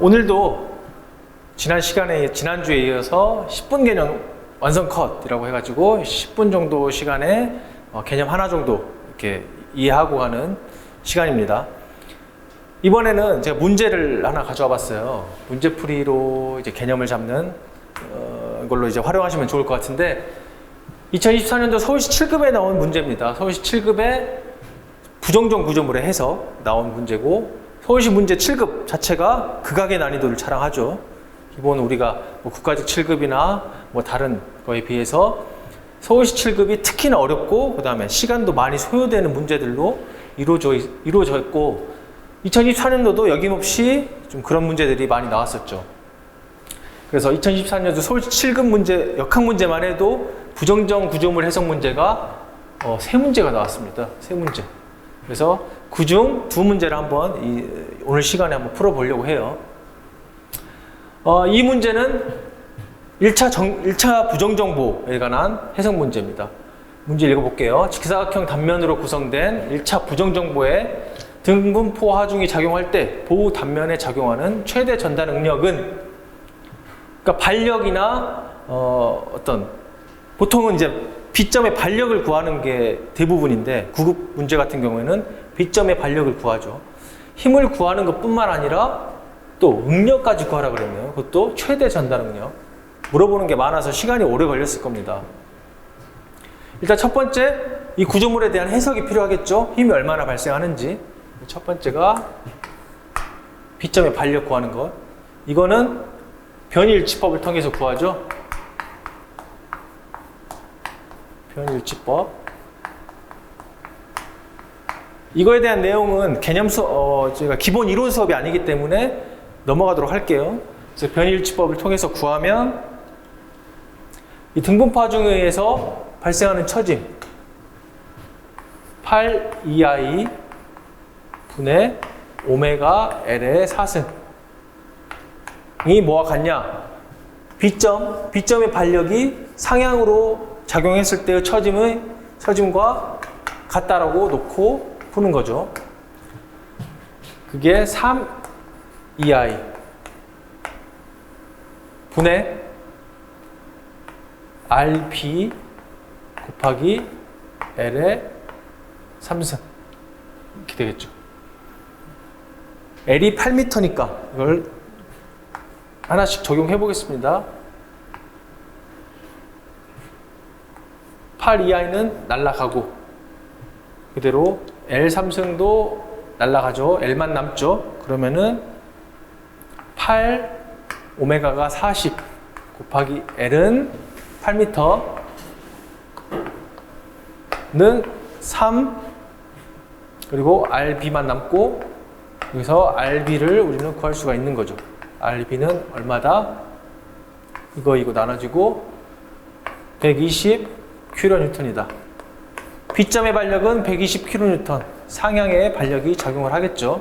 오늘도 지난주에 이어서 10분 개념 완성 컷이라고 해가지고 10분 정도 시간에 개념 하나 정도 이렇게 이해하고 가는 시간입니다. 이번에는 제가 문제를 하나 가져와 봤어요. 문제풀이로 이제 개념을 잡는 걸로 이제 활용하시면 좋을 것 같은데, 2024년도 서울시 7급에 나온 문제입니다. 서울시 7급에 부정정 구조물에 해서 나온 문제고, 서울시 문제 7급 자체가 극악의 난이도를 자랑하죠. 기본 우리가 국가직 7급이나 다른 거에 비해서 서울시 7급이 특히나 어렵고, 그 다음에 시간도 많이 소요되는 문제들로 이루어져 있고, 2024년도도 여김없이 좀 그런 문제들이 많이 나왔었죠. 그래서 2024년도 서울시 7급 문제, 역학 문제만 해도 부정정 구조물 해석 문제가 3문제가 나왔습니다. 3문제. 그래서 그중 2문제를 한번 오늘 시간에 한번 풀어보려고 해요. 이 문제는 1차 부정정보에 관한 해석 문제입니다. 문제 읽어볼게요. 직사각형 단면으로 구성된 1차 부정정보에 등분포 하중이 작용할 때 보호 단면에 작용하는 최대 전달 응력은, 그러니까 반력이나 보통은 이제 B점의 반력을 구하는 게 대부분인데, 9급 문제 같은 경우에는 B점의 반력을 구하죠. 힘을 구하는 것뿐만 아니라 또 응력까지 구하라 그랬네요. 그것도 최대 전달 응력. 물어보는 게 많아서 시간이 오래 걸렸을 겁니다. 일단 첫 번째, 이 구조물에 대한 해석이 필요하겠죠. 힘이 얼마나 발생하는지. 첫 번째가 B점의 반력 구하는 것. 이거는 변이일치법을 통해서 구하죠. 변이일치법. 이거에 대한 내용은 개념 수업, 저희가 기본 이론 수업이 아니기 때문에 넘어가도록 할게요. 그래서 변이일치법을 통해서 구하면 이 등분포 하중에 의해서 발생하는 처짐 8EI 분의 오메가 L의 4승이 뭐와 같냐? B점의 반력이 상향으로 작용했을 때의 처짐과 같다라고 놓고 푸는 거죠. 그게 3EI 분의 RP 곱하기 L의 3승 이렇게 되겠죠. L이 8m니까 이걸 하나씩 적용해 보겠습니다. 8EI는 날아가고 그대로 L3승도 날아가죠. L만 남죠. 그러면은 8 오메가가 40 곱하기 L은 8m는 3 그리고 RB만 남고, 여기서 RB를 우리는 구할 수가 있는 거죠. RB는 얼마다? 이거 나눠지고 120kN이다. B점의 반력은 120kN, 상향의 반력이 작용을 하겠죠.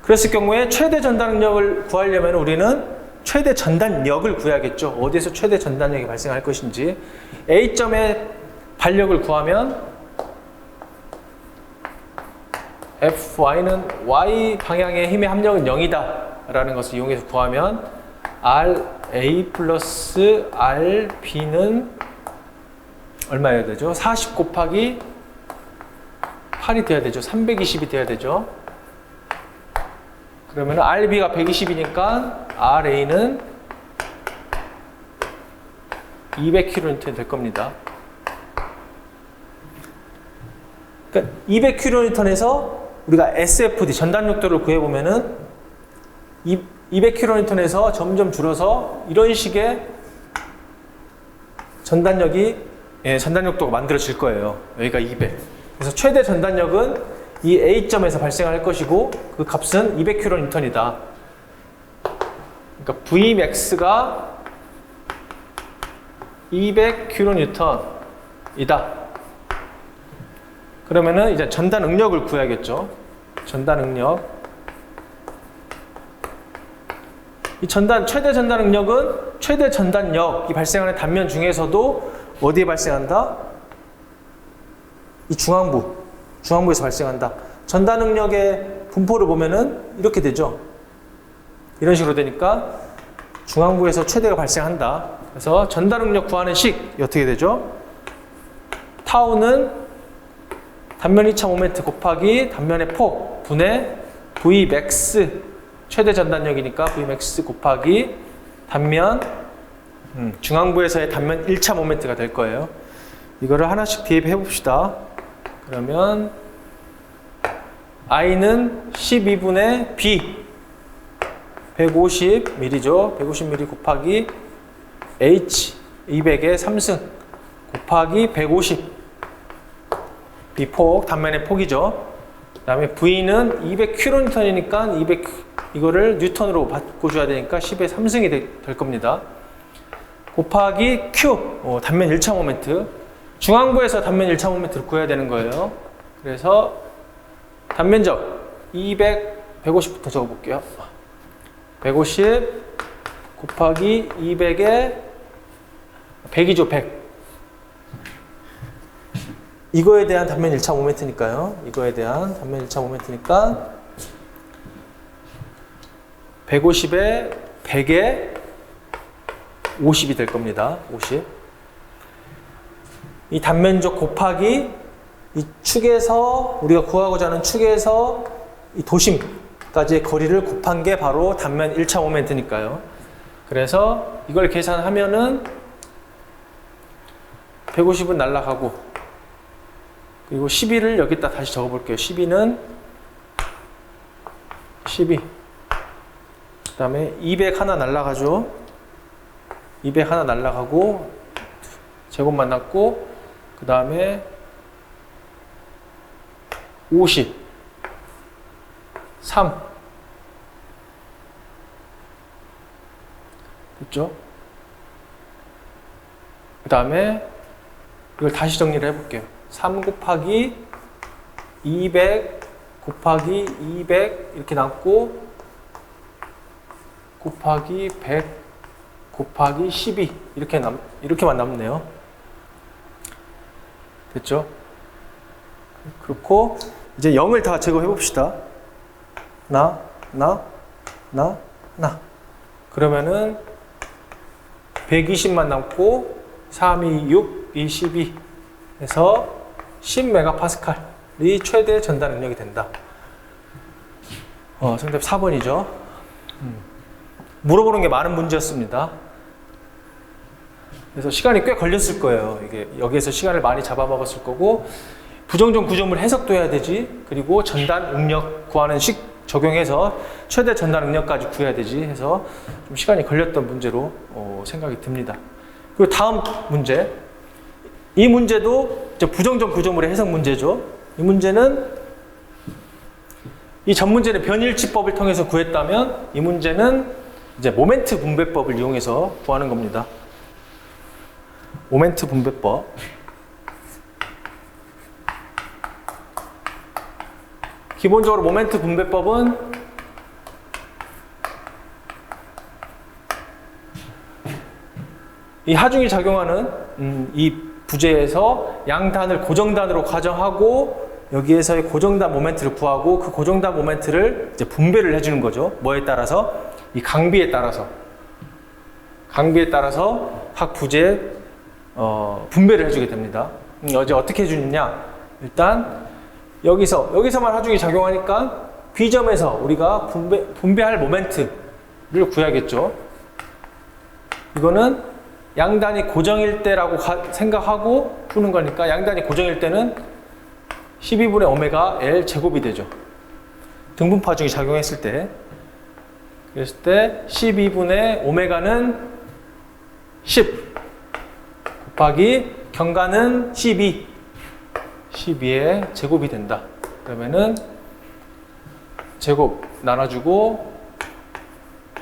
그랬을 경우에 최대 전달 능력을 구하려면 우리는 최대 전단력을 구해야겠죠. 어디에서 최대 전단력이 발생할 것인지. A점의 반력을 구하면 Fy는 Y 방향의 힘의 합력은 0이다 라는 것을 이용해서 구하면 RA 플러스 RB는 얼마여야 되죠? 40 곱하기 8이 돼야 되죠. 320이 돼야 되죠. 그러면 RB가 120이니까 RA는 200kN 될 겁니다. 그러니까 200kN에서 우리가 SFD 전단력도를 구해보면은 200kN에서 점점 줄어서 이런 식의 전단력도가 만들어질 거예요. 여기가 200. 그래서 최대 전단력은 이 A점에서 발생할 것이고, 그 값은 200kN이다. 그러니까 Vmax가 200kN이다. 그러면은 이제 전단 응력을 구해야겠죠. 전단 응력. 이 최대 전단 응력은 최대 전단력이 발생하는 단면 중에서도 어디에 발생한다? 이 중앙부에서 발생한다. 전단 응력의 분포를 보면은 이렇게 되죠. 이런 식으로 되니까 중앙부에서 최대가 발생한다. 그래서 전달 응력 구하는 식 어떻게 되죠? 타우는 단면 2차 모멘트 곱하기 단면의 폭 분의 Vmax 최대 전단력이니까 Vmax 곱하기 단면 중앙부에서의 단면 1차 모멘트가 될 거예요. 이거를 하나씩 대입해 봅시다. 그러면 I는 12분의 B 150mm죠. 150mm 곱하기 H 200의 3승 곱하기 150 B폭 단면의 폭이죠. 그 다음에 V는 200kN이니까 200 이거를 뉴턴으로 바꿔줘야 되니까 10의 3승이 될 겁니다. 곱하기 Q 단면 1차 모멘트 중앙부에서 단면 1차 모멘트를 구해야 되는 거예요. 그래서 단면적 200, 150부터 적어볼게요. 150 곱하기 200에 100이죠. 100 이거에 대한 단면 1차 모멘트니까요. 이거에 대한 단면 1차 모멘트니까 150에 100에 50이 될 겁니다. 50. 이 단면적 곱하기 이 축에서 우리가 구하고자 하는 축에서 이 도심까지의 거리를 곱한 게 바로 단면 1차 모멘트니까요. 그래서 이걸 계산하면은 150은 날아가고 그리고 12를 여기다 다시 적어볼게요. 12는 12 그 다음에 200 하나 날아가죠. 200 하나 날아가고 제곱만 남고 그 다음에 50 3 됐죠? 그 다음에 이걸 다시 정리를 해볼게요. 3 곱하기 200 곱하기 200 이렇게 남고 곱하기 100 곱하기 12 이렇게만 남네요. 됐죠? 그렇고 이제 0을 다 제거해 봅시다. 나 그러면은 120만 남고 3, 2, 6, 2, 12 해서 10메가파스칼이 최대 전달 능력이 된다. 정답 4번이죠. 물어보는 게 많은 문제였습니다. 그래서 시간이 꽤 걸렸을 거예요. 이게 여기에서 시간을 많이 잡아먹었을 거고 부정전 구조물 해석도 해야 되지. 그리고 전달 응력 구하는 식 적용해서 최대 전달 응력까지 구해야 되지 해서 좀 시간이 걸렸던 문제로 생각이 듭니다. 그리고 다음 문제. 이 문제도 이제 부정전 구조물의 해석 문제죠. 이 문제는 이 전 문제는 변일치법을 통해서 구했다면 이 문제는 이제 모멘트 분배법을 이용해서 구하는 겁니다. 모멘트 분배법. 기본적으로 모멘트 분배법은 이 하중이 작용하는 이 부재에서 양단을 고정단으로 가정하고 여기에서의 고정단 모멘트를 구하고 그 고정단 모멘트를 이제 분배를 해주는 거죠. 뭐에 따라서? 이 강비에 따라서. 강비에 따라서 각 부재에 분배를 해주게 됩니다. 어제 어떻게 해주느냐? 일단 여기서만 하중이 작용하니까 B점에서 우리가 분배할 모멘트를 구해야겠죠. 이거는 양단이 고정일 때라고 생각하고 푸는 거니까 양단이 고정일 때는 12분의 오메가 L 제곱이 되죠. 등분파 하중이 작용했을 때. 그랬을 때 12분의 오메가는 10 곱하기 경가는 12의 제곱이 된다. 그러면은 제곱 나눠주고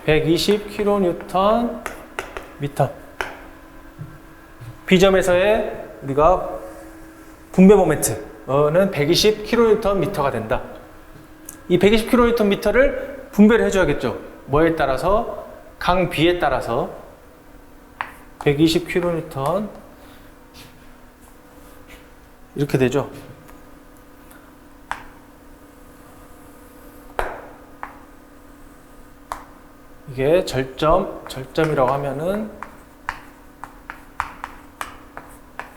120kN 미터. B점에서의 우리가 분배 모멘트는 120kN 미터가 된다. 이 120kN 미터를 분배를 해줘야겠죠. 뭐에 따라서? 강 B에 따라서 120kN 이렇게 되죠. 이게 절점이라고 하면은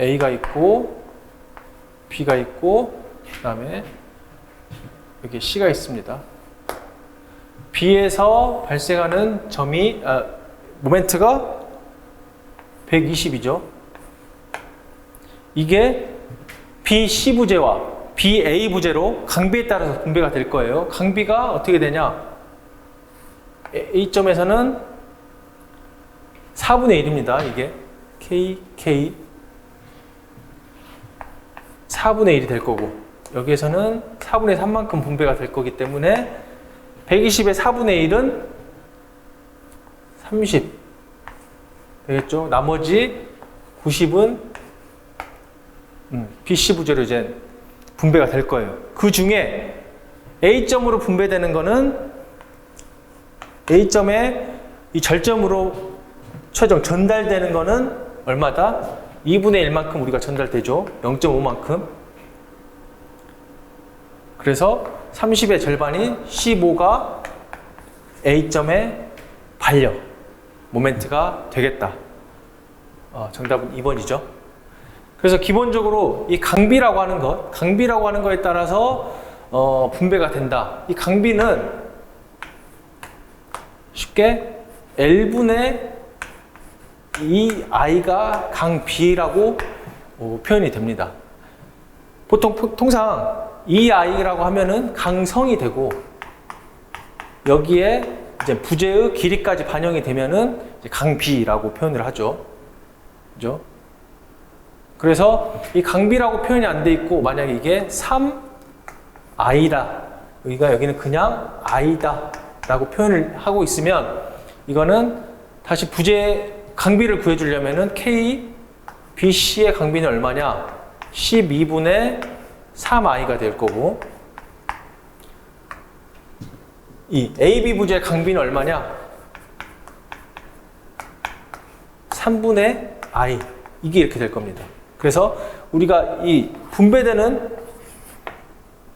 A가 있고 B가 있고 그 다음에 여기 C가 있습니다. B에서 발생하는 모멘트가 120이죠. 이게 BC 부재와 BA 부재로 강비에 따라서 분배가 될 거예요. 강비가 어떻게 되냐? A점에서는 4분의 1입니다. 이게 K 4분의 1이 될 거고, 여기에서는 4분의 3만큼 분배가 될 거기 때문에 120의 4분의 1은 30 되겠죠. 나머지 90은 BC 부재로 이제 분배가 될 거예요. 그 중에 A점으로 분배되는 거는 A점에 이 절점으로 최종 전달되는 거는 얼마다? 2분의 1만큼 우리가 전달되죠. 0.5만큼. 그래서 30의 절반인 15가 A점의 반력, 모멘트가 되겠다. 정답은 2번이죠. 그래서 기본적으로 이 강비라고 하는 거에 따라서 분배가 된다. 이 강비는 쉽게 L분의 이 I가 강B라고 표현이 됩니다. 통상 이 I라고 하면은 강성이 되고, 여기에 이제 부재의 길이까지 반영이 되면은 이제 강B라고 표현을 하죠. 그죠? 그래서 이 강비라고 표현이 안 돼 있고, 만약에 이게 3I다. 여기는 그냥 I다. 라고 표현을 하고 있으면, 이거는 다시 강비를 구해주려면은 K, BC의 강비는 얼마냐? 12분의 3I가 될 거고, 이 AB 부재의 강비는 얼마냐? 3분의 I. 이게 이렇게 될 겁니다. 그래서 우리가 이 분배되는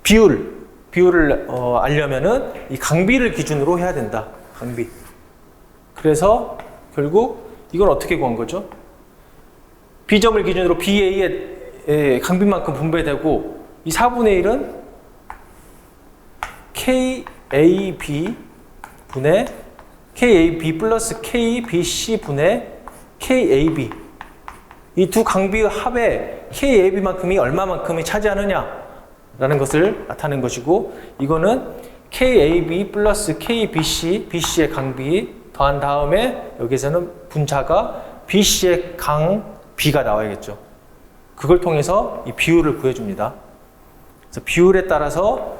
비율을 알려면은 이 강비를 기준으로 해야 된다. 강비. 그래서 결국 이건 어떻게 구한 거죠? B점을 기준으로 BA의 강비만큼 분배되고, 이 4분의 1은 KAB 플러스 KBC 분의 KAB. 이 두 강비의 합에 KAB만큼이 얼마만큼이 차지하느냐라는 것을 나타낸 것이고, 이거는 KAB 플러스 KBC, BC의 강비 더한 다음에 여기서는 분자가 BC의 강B가 나와야겠죠. 그걸 통해서 이 비율을 구해줍니다. 그래서 비율에 따라서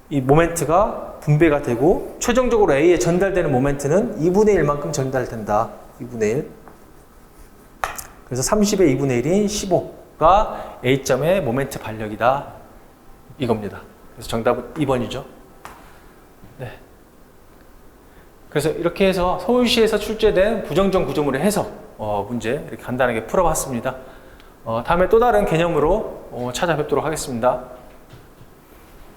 이 모멘트가 분배가 되고, 최종적으로 A에 전달되는 모멘트는 2분의 1만큼 전달된다. 2분의 1. 그래서 30의 2분의 1인 15가 A점의 모멘트 반력이다. 이겁니다. 그래서 정답은 2번이죠. 네. 그래서 이렇게 해서 서울시에서 출제된 부정전 구조물의 해석 문제 이렇게 간단하게 풀어봤습니다. 다음에 또 다른 개념으로 찾아뵙도록 하겠습니다.